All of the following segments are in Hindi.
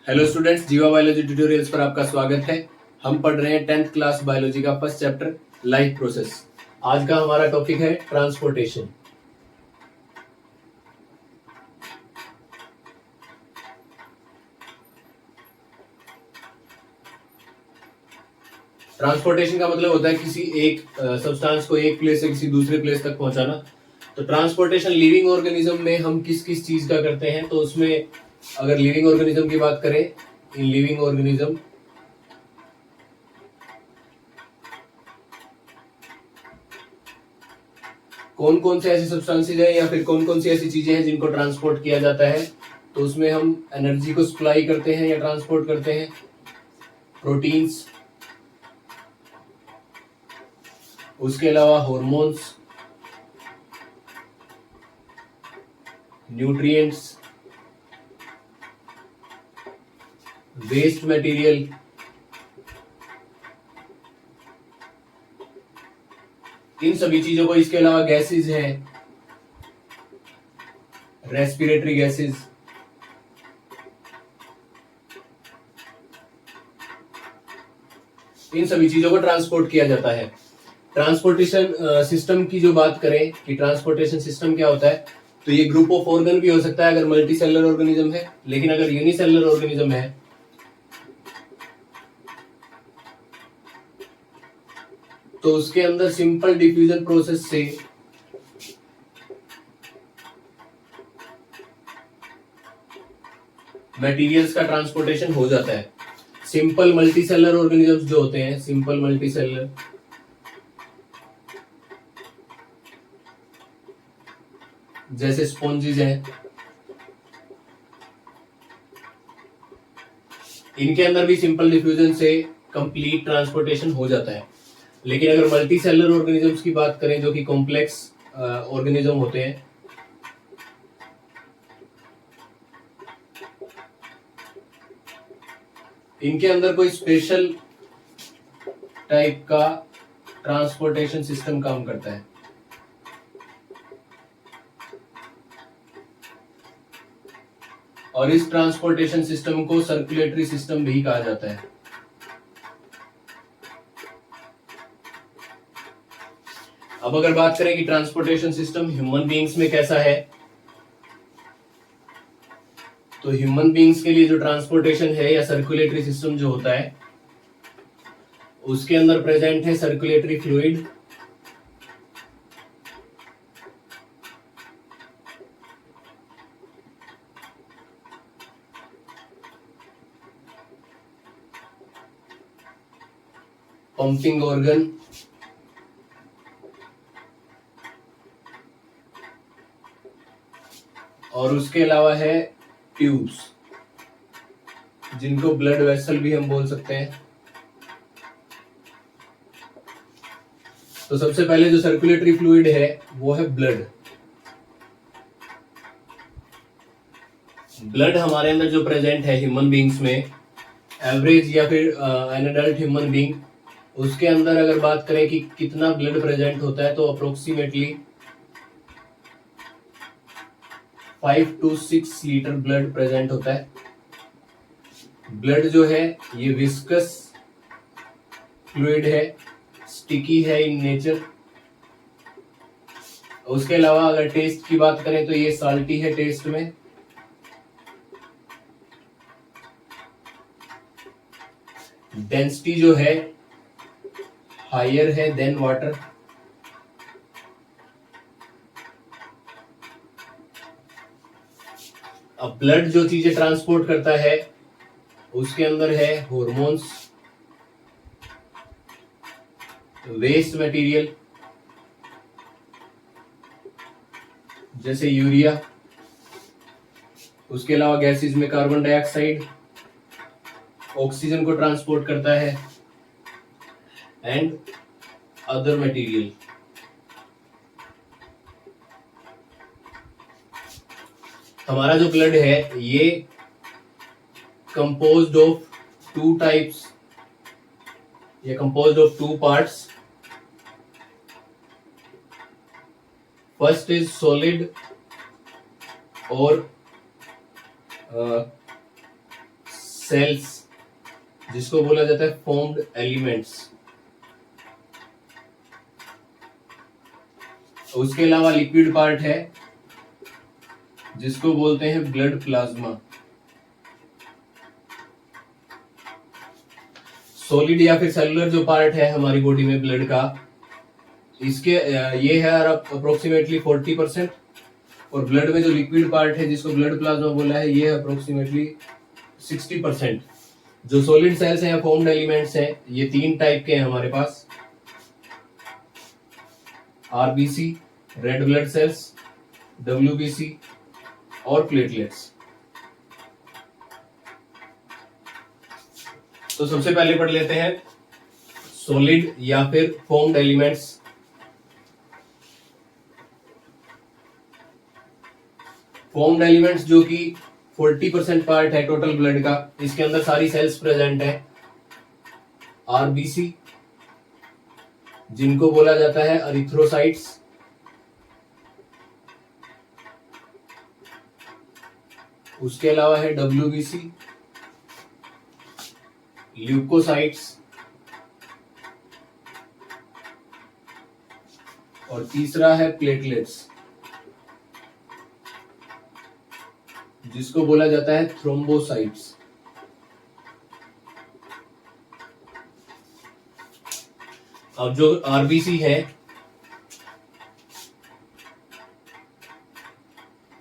हेलो स्टूडेंट्स, जीवा बायोलॉजी ट्यूटोरियल्स पर आपका स्वागत है। हम पढ़ रहे हैं 10th क्लास बायोलॉजी का फर्स्ट चैप्टर लाइफ प्रोसेस। आज का हमारा टॉपिक है ट्रांसपोर्टेशन। ट्रांसपोर्टेशन का मतलब होता है किसी एक सब्सटेंस को एक प्लेस से किसी दूसरे प्लेस तक पहुंचाना। तो ट्रांसपोर्टेशन लिविंग ऑर्गेनिज्म में हम किस किस चीज का करते हैं, तो उसमें अगर लिविंग ऑर्गेनिज्म की बात करें, इन लिविंग ऑर्गेनिज्म कौन कौन से ऐसे सब्सटेंसेज है या फिर कौन कौन सी ऐसी चीजें हैं जिनको ट्रांसपोर्ट किया जाता है, तो उसमें हम एनर्जी को सप्लाई करते हैं या ट्रांसपोर्ट करते हैं। प्रोटीन्स, उसके अलावा हॉर्मोन्स, न्यूट्रिएंट्स, वेस्ट मटेरियल, इन सभी चीजों को, इसके अलावा गैसेस हैं, रेस्पिरेटरी गैसेस, इन सभी चीजों को ट्रांसपोर्ट किया जाता है। ट्रांसपोर्टेशन सिस्टम की जो बात करें कि ट्रांसपोर्टेशन सिस्टम क्या होता है, तो ये ग्रुप ऑफ ऑर्गन भी हो सकता है अगर मल्टी सेलुलर ऑर्गेनिज्म है, लेकिन अगर यूनिसेलुलर ऑर्गेनिज्म है तो उसके अंदर सिंपल डिफ्यूजन प्रोसेस से मटेरियल्स का ट्रांसपोर्टेशन हो जाता है। सिंपल मल्टीसेलुलर ऑर्गेनिजम्स जो होते हैं, सिंपल मल्टीसेलुलर, जैसे स्पॉन्जेस हैं, इनके अंदर भी सिंपल डिफ्यूजन से कंप्लीट ट्रांसपोर्टेशन हो जाता है। लेकिन अगर मल्टी सेलुलर ऑर्गेनिजम्स की बात करें जो कि कॉम्प्लेक्स ऑर्गेनिज्म होते हैं, इनके अंदर कोई स्पेशल टाइप का ट्रांसपोर्टेशन सिस्टम काम करता है। और इस ट्रांसपोर्टेशन सिस्टम को सर्कुलेटरी सिस्टम भी कहा जाता है। अब अगर बात करें कि ट्रांसपोर्टेशन सिस्टम ह्यूमन बीइंग्स में कैसा है, तो ह्यूमन बीइंग्स के लिए जो ट्रांसपोर्टेशन है या सर्कुलेटरी सिस्टम जो होता है, उसके अंदर प्रेजेंट है सर्कुलेटरी फ्लूइड, पंपिंग ऑर्गन, और उसके अलावा है ट्यूब्स, जिनको ब्लड वेसल भी हम बोल सकते हैं। तो सबसे पहले जो सर्कुलेटरी फ्लूइड है वो है ब्लड। ब्लड हमारे अंदर जो प्रेजेंट है ह्यूमन बीइंग्स में, एवरेज या फिर एन एडल्ट ह्यूमन बीइंग, उसके अंदर अगर बात करें कि कितना ब्लड प्रेजेंट होता है, तो approximately 5 to 6 litre blood present होता है। ब्लड जो है ये विस्कस फ्लूइड है, स्टिकी है इन नेचर। उसके अलावा अगर टेस्ट की बात करें तो ये साल्टी है टेस्ट में। डेंसिटी जो है हायर है देन वाटर। अब ब्लड जो चीजें ट्रांसपोर्ट करता है उसके अंदर है हॉर्मोन्स, वेस्ट मटेरियल जैसे यूरिया, उसके अलावा गैसेस में कार्बन डाइऑक्साइड, ऑक्सीजन को ट्रांसपोर्ट करता है, एंड अदर मटेरियल। हमारा जो ब्लड है ये कंपोज्ड ऑफ टू टाइप्स, ये composed of two parts. First is solid और सेल्स जिसको बोला जाता है फॉर्म्ड एलिमेंट्स। उसके अलावा लिक्विड पार्ट है जिसको बोलते हैं ब्लड प्लाज्मा। सॉलिड या फिर सेलुलर जो पार्ट है हमारी बॉडी में ब्लड का, इसके ये है अप्रोक्सीमेटली 40%, और ब्लड में जो लिक्विड पार्ट है जिसको ब्लड प्लाज्मा बोला है ये है अप्रोक्सीमेटली 60%। जो सॉलिड सेल्स हैं या फॉर्म्ड एलिमेंट्स हैं ये 3 टाइप के हैं हमारे पास, RBC, red blood cells, WBC और प्लेटलेट्स। तो सबसे पहले पढ़ लेते हैं सॉलिड या फिर फॉर्म्ड एलिमेंट्स। फॉर्म्ड एलिमेंट्स जो कि 40% पार्ट है टोटल ब्लड का, इसके अंदर सारी सेल्स प्रेजेंट है। आरबीसी जिनको बोला जाता है एरिथ्रोसाइट्स, उसके अलावा है डब्ल्यूबीसी, ल्यूकोसाइट्स, और तीसरा है प्लेटलेट्स जिसको बोला जाता है थ्रोम्बोसाइट्स। अब जो आरबीसी है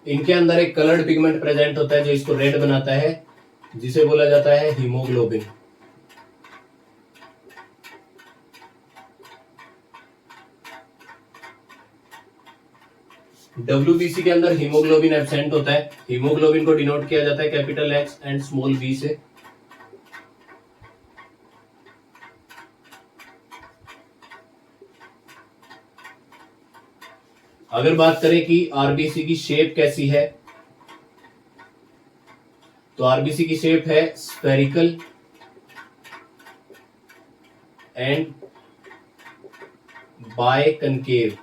इनके अंदर एक कलर्ड पिगमेंट प्रेजेंट होता है जो इसको रेड बनाता है, जिसे बोला जाता है हीमोग्लोबिन। डब्ल्यूबीसी के अंदर हीमोग्लोबिन एब्सेंट होता है। हीमोग्लोबिन को डिनोट किया जाता है capital H and small v से। अगर बात करें कि आरबीसी की शेप कैसी है, तो आरबीसी की शेप है स्फेरिकल एंड बायकनकेव।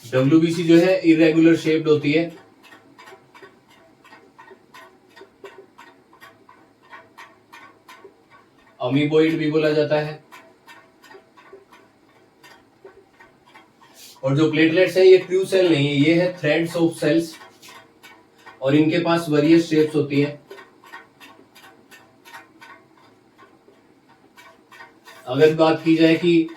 डब्ल्यूबीसी जो है इरेगुलर शेप्ड होती है। अमीबोइड भी बोला जाता है। और जो प्लेटलेट्स है ये ट्रू सेल नहीं है, ये है थ्रेड्स ऑफ सेल्स, और इनके पास वेरियस शेप्स होती है। अगर बात की जाए कि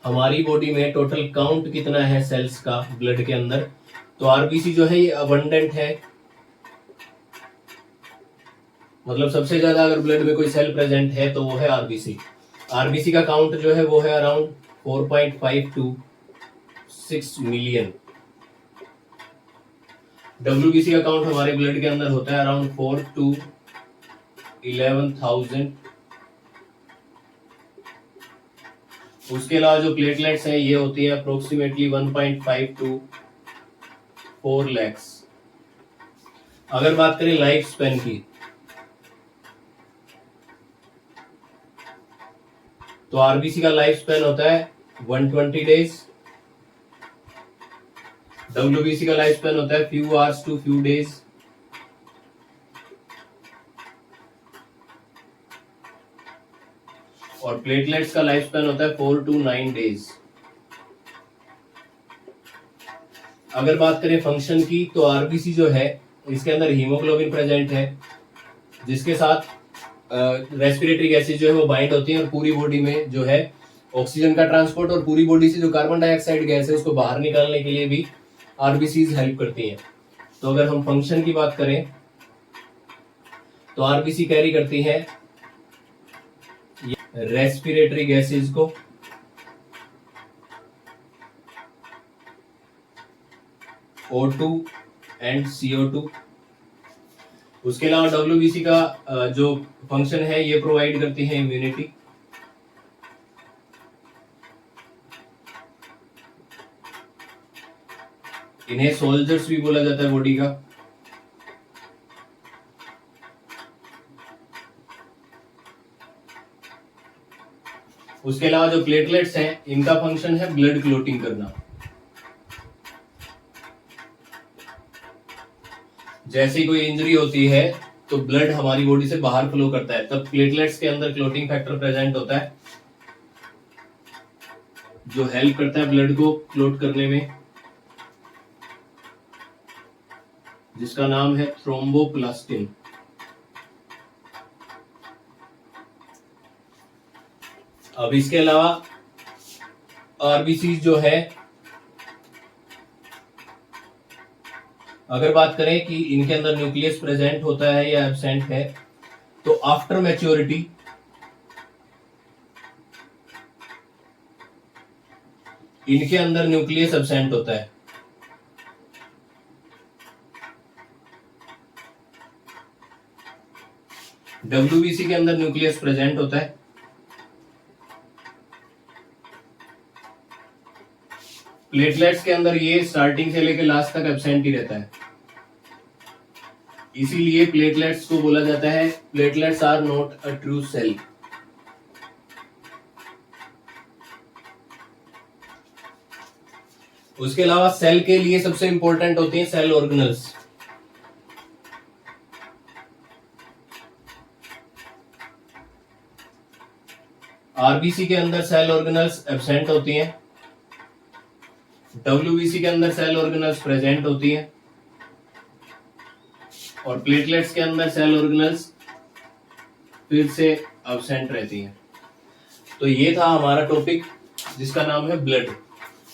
हमारी बॉडी में टोटल काउंट कितना है सेल्स का ब्लड के अंदर, तो आरबीसी जो है ये अबंडेंट है। मतलब सबसे ज्यादा अगर ब्लड में कोई सेल प्रेजेंट है तो वो है आरबीसी। आरबीसी का काउंट जो है वो है अराउंड 4.5 to 6 मिलियन। डब्ल्यूबीसी का काउंट हमारे ब्लड के अंदर होता है अराउंड 4 to 11,000। उसके अलावा जो प्लेटलेट्स हैं ये होती है अप्रोक्सीमेटली 1.5 to 4 lakhs। अगर बात करें लाइफ स्पेन की, तो आरबीसी का लाइफ स्पेन होता है 120 डेज। डब्ल्यूबीसी का लाइफ स्पेन होता है few hours to few days। और प्लेटलेट्स का लाइफ स्पेन होता है 4 to 9 डेज। अगर बात करें फंक्शन की, तो आरबीसी जो है इसके अंदर हीमोग्लोबिन प्रेजेंट है, जिसके साथ रेस्पिरेटरी गैसेज जो है वो बाइंड होती हैं, और पूरी बॉडी में जो है ऑक्सीजन का ट्रांसपोर्ट और पूरी बॉडी से जो कार्बन डाइऑक्साइड गैस है उसको बाहर निकालने के लिए भी आरबीसीज हेल्प करती हैं। तो अगर हम फंक्शन की बात करें तो आरबीसी कैरी करती है रेस्पिरेटरी गैसेज को, O2 एंड CO2। उसके अलावा डब्ल्यूबीसी का जो फंक्शन है ये प्रोवाइड करती है इम्यूनिटी। इन्हें सोल्जर्स भी बोला जाता है बॉडी का। उसके अलावा जो प्लेटलेट्स हैं इनका फंक्शन है ब्लड क्लोटिंग करना। जैसे कोई इंजरी होती है तो ब्लड हमारी बॉडी से बाहर फ्लो करता है, तब प्लेटलेट्स के अंदर क्लोटिंग फैक्टर प्रेजेंट होता है जो हेल्प करता है ब्लड को क्लोट करने में, जिसका नाम है थ्रोम्बोप्लास्टिन। अब इसके अलावा आरबीसी जो है, अगर बात करें कि इनके अंदर न्यूक्लियस प्रेजेंट होता है या एब्सेंट है, तो आफ्टर मैच्योरिटी इनके अंदर न्यूक्लियस एब्सेंट होता है। डब्ल्यूबीसी के अंदर न्यूक्लियस प्रेजेंट होता है। प्लेटलेट्स के अंदर ये स्टार्टिंग से लेकर लास्ट तक एब्सेंट ही रहता है, इसीलिए प्लेटलेट्स को बोला जाता है platelets are not a true cell. उसके अलावा सेल के लिए सबसे इंपॉर्टेंट होते हैं सेल ऑर्गेनल्स। आरबीसी के अंदर सेल ऑर्गेनल्स एब्सेंट होती हैं, डब्ल्यूबीसी के अंदर सेल ऑर्गेनल्स प्रेजेंट होती हैं, और प्लेटलेट्स के अंदर सेल ऑर्गेनल्स फिर से एब्सेंट रहती हैं। तो ये था हमारा टॉपिक जिसका नाम है ब्लड,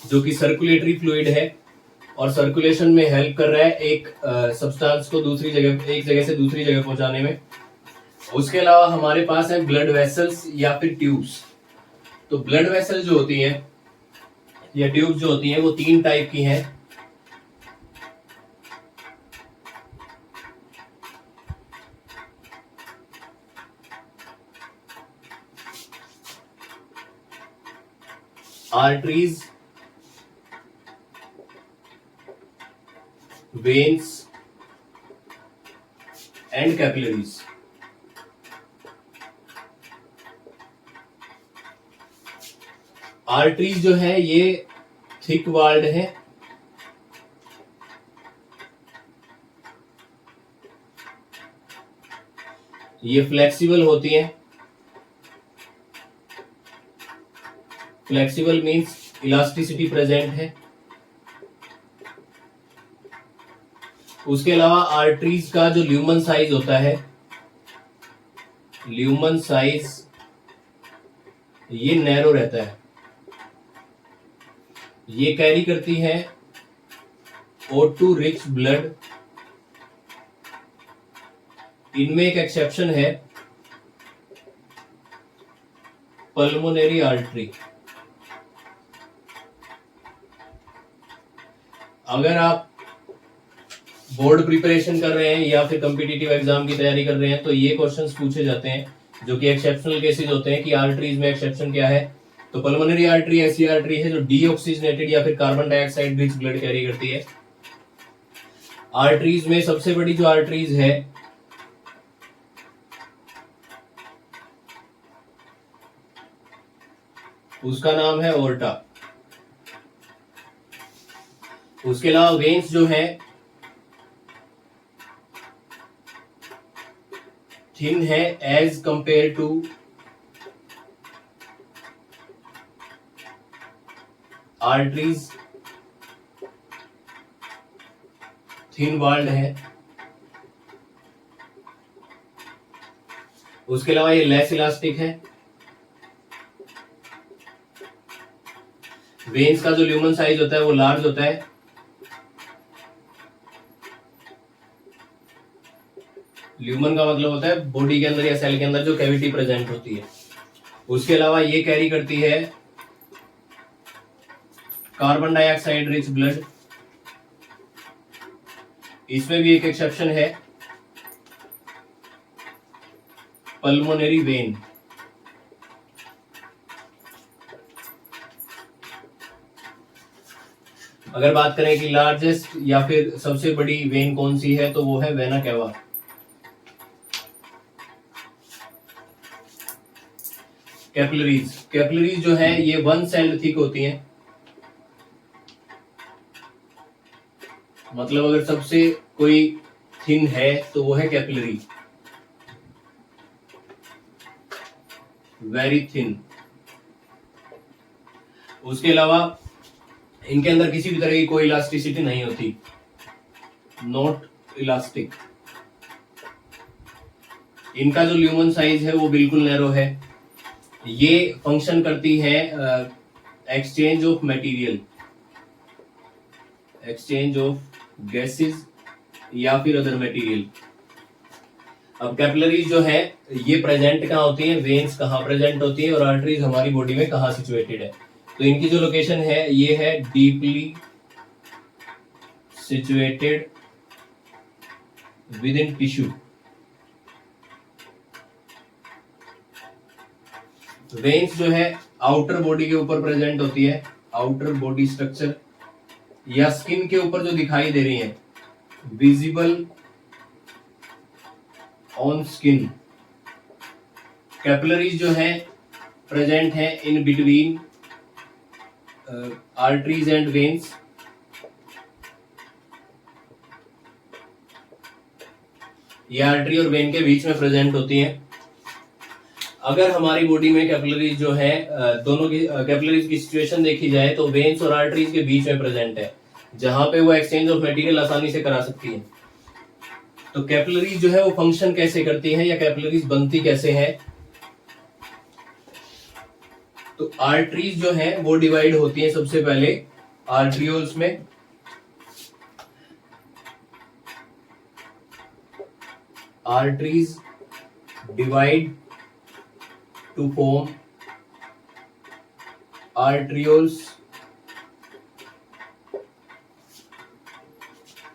जो कि सर्कुलेटरी फ्लूइड है और सर्कुलेशन में हेल्प कर रहा है एक सब्सटेंस को दूसरी जगह, एक जगह से दूसरी जगह पहुंचाने में। उसके अलावा हमारे पास है ब्लड वेसल्स या फिर ट्यूब्स। तो ब्लड वेसल जो होती है या ट्यूब्स जो होती हैं वो 3 टाइप की हैं। Arteries, veins and capillaries. Arteries जो है ये थिक वॉल्ड है, ये फ्लेक्सिबल होती है। फ्लेक्सिबल मींस इलास्टिसिटी प्रेजेंट है। उसके अलावा आर्टरीज का जो ल्यूमन साइज होता है, ल्यूमन साइज ये नैरो रहता है। ये कैरी करती है O2 रिच ब्लड। इनमें एक एक्सेप्शन है, पल्मोनरी आर्टरी। अगर आप बोर्ड प्रिपरेशन कर रहे हैं या फिर कॉम्पिटिटिव एग्जाम की तैयारी कर रहे हैं तो ये क्वेश्चंस पूछे जाते हैं जो कि एक्सेप्शनल केसेस होते हैं कि आर्टरीज में एक्सेप्शन क्या है। तो पल्मोनरी आर्टरी ऐसी आर्टरी है जो डीऑक्सीजनेटेड या फिर carbon dioxide rich blood carry करती है। आर्टरीज में सबसे बड़ी जो आर्टरीज है उसका नाम है ओर्टा। उसके अलावा वेन्स जो है थिन है as compare to arteries, thin walled है। उसके अलावा ये लेस इलास्टिक है। वेन्स का जो ल्यूमन साइज होता है वो लार्ज होता है। ल्यूमन का मतलब होता है बॉडी के अंदर या सेल के अंदर जो कैविटी प्रेजेंट होती है। उसके अलावा ये कैरी करती है कार्बन डाइऑक्साइड रिच ब्लड। इसमें भी एक एक्सेप्शन है, पल्मोनरी वेन। अगर बात करें कि लार्जेस्ट या फिर सबसे बड़ी वेन कौन सी है तो वो है वेना कैवा। कैपिलरीज, कैपिलरीज जो है ये 1 सेल थिक होती हैं। मतलब अगर सबसे कोई थिन है तो वो है कैपिलरी। Very thin. उसके अलावा इनके अंदर किसी भी तरह की कोई इलास्टिसिटी नहीं होती, नॉट इलास्टिक। इनका जो ल्यूमन साइज है वो बिल्कुल नैरो है। ये फंक्शन करती है exchange of material, exchange of gases या फिर अदर मटेरियल। अब कैपिलरीज जो है ये प्रेजेंट कहाँ होती है, वेन्स कहाँ प्रेजेंट होती है और आर्टरीज हमारी बॉडी में कहाँ सिचुएटेड है। तो इनकी जो लोकेशन है ये है deeply situated with in tissue. Veins जो है आउटर बॉडी के ऊपर प्रेजेंट होती है, आउटर बॉडी स्ट्रक्चर या स्किन के ऊपर जो दिखाई दे रही है, विजिबल ऑन स्किन। कैपिलरीज जो है प्रेजेंट है in between arteries and veins. ये आर्टरी और वेन के बीच में प्रेजेंट होती है। अगर हमारी बॉडी में कैपिलरीज जो है दोनों की कैपिलरीज की सिचुएशन देखी जाए तो वेन्स और आर्टरीज के बीच में प्रेजेंट है, जहां पे वो एक्सचेंज ऑफ मटेरियल आसानी से करा सकती है। तो कैपिलरीज जो है वो फंक्शन कैसे करती है या कैपिलरीज बनती कैसे है। तो आर्टरीज जो है वो डिवाइड होती है सबसे पहले आर्टरियोल्स में। Arteries divide to form arterioles.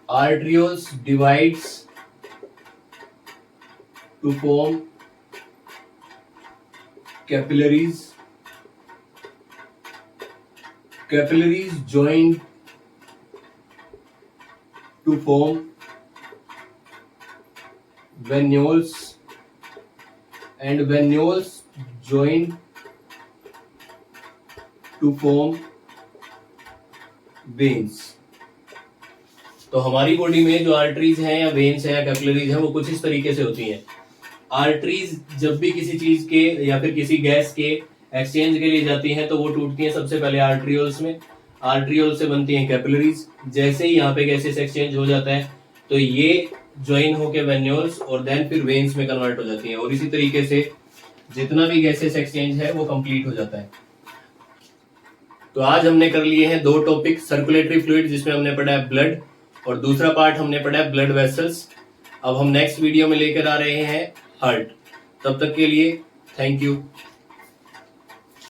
Arterioles divides to form capillaries. Capillaries join to form venules and venules join to form veins। तो हमारी बॉडी में जो आर्टरीज हैं या वेन्स हैं या कैपिलरीज हैं वो कुछ इस तरीके से होती हैं। आर्टरीज जब भी किसी चीज के या फिर किसी गैस के एक्सचेंज के लिए जाती हैं तो वो टूटती हैं सबसे पहले आर्टरियोल्स में। आर्टरियोल से बनती हैं कैपिलरीज। जैसे ही यहाँ पे गैसेस एक्सचेंज हो जाता है तो ये ज्वाइन होके वेन्यूल्स और देन फिर वेन्स में कन्वर्ट हो जाती हैं और इसी तरीके से जितना भी गैसेस एक्सचेंज है वो कंप्लीट हो जाता है। तो आज हमने कर लिए हैं दो टॉपिक, सर्कुलेटरी फ्लूइड जिसमें हमने पढ़ा है ब्लड और दूसरा पार्ट हमने पढ़ा है ब्लड वेसल्स। अब हम नेक्स्ट वीडियो में लेकर आ रहे हैं हार्ट। तब तक के लिए थैंक यू।